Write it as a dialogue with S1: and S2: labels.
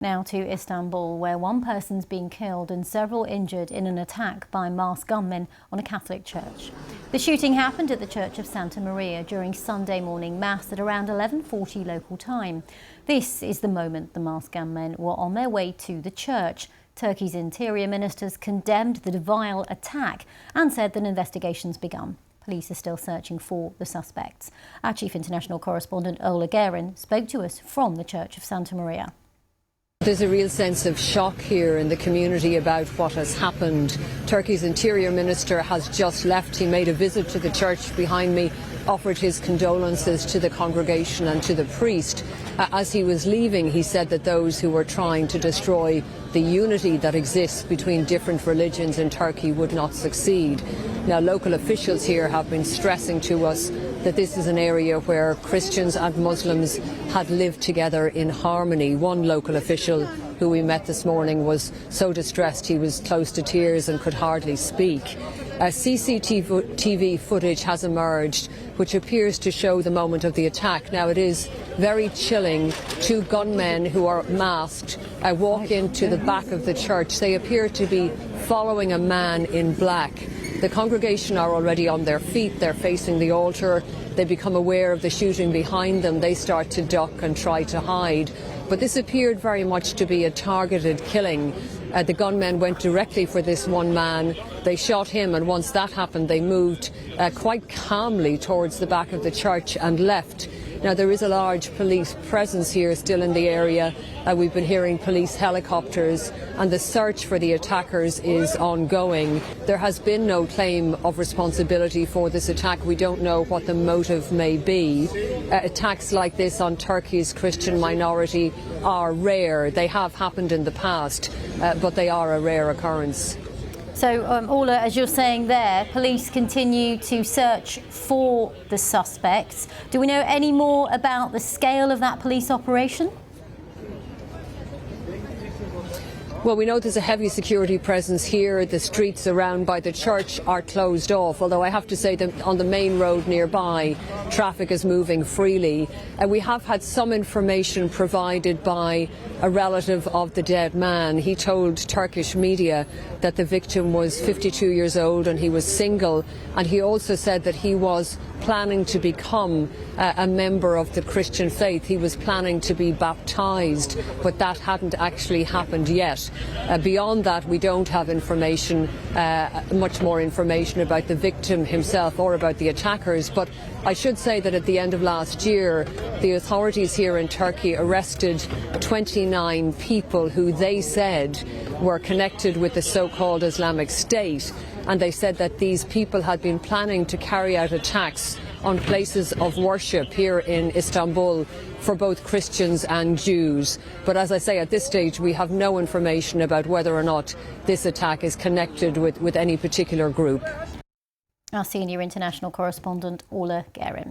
S1: Now to Istanbul, where one person's been killed and several injured in an attack by masked gunmen on a Catholic church. The shooting happened at the Church of Santa Maria during Sunday morning mass at around 11:40 local time. This is the moment the masked gunmen were on their way to the church. Turkey's interior ministers condemned the vile attack and said that investigations begun. Police are still searching for the suspects. Our chief international correspondent Ola Guerin spoke to us from the Church of Santa Maria.
S2: There's a real sense of shock here in the community about what has happened. Turkey's interior minister has just left. He made a visit to the church behind me, offered his condolences to the congregation and to the priest. As he was leaving, he said that those who were trying to destroy the unity that exists between different religions in Turkey would not succeed. Now, local officials here have been stressing to us that this is an area where Christians and Muslims had lived together in harmony. One local official who we met this morning was so distressed he was close to tears and could hardly speak. CCTV footage has emerged which appears to show the moment of the attack. Now, it is very chilling. Two gunmen who are masked walk into the back of the church. They appear to be following a man in black. The congregation are already on their feet. They're facing the altar. They become aware of the shooting behind them. They start to duck and try to hide. But this appeared very much to be a targeted killing. The gunmen went directly for this one man. They shot him, and once that happened, they moved quite calmly towards the back of the church and left. Now, there is a large police presence here still in the area. We've been hearing police helicopters, and the search for the attackers is ongoing. There has been no claim of responsibility for this attack. We don't know what the motive may be. Attacks like this on Turkey's Christian minority are rare. They have happened in the past, but they are a rare occurrence.
S1: So, Ola, as you're saying there, police continue to search for the suspects. Do we know any more about the scale of that police operation?
S2: Well, we know there's a heavy security presence here. The streets around by the church are closed off, although I have to say that on the main road nearby, traffic is moving freely. We have had some information provided by a relative of the dead man. He told Turkish media that the victim was 52 years old and he was single, and he also said that he was planning to become a member of the Christian faith. He was planning to be baptized, but that hadn't actually happened yet. Beyond that, we don't have information, much more information about the victim himself or about the attackers. But I should say that at the end of last year, the authorities here in Turkey arrested 29 people who they said were connected with the so-called Islamic State. And they said that these people had been planning to carry out attacks on places of worship here in Istanbul for both Christians and Jews. But as I say, at this stage, we have no information about whether or not this attack is connected with any particular group.
S1: Our senior international correspondent, Ola Guerin.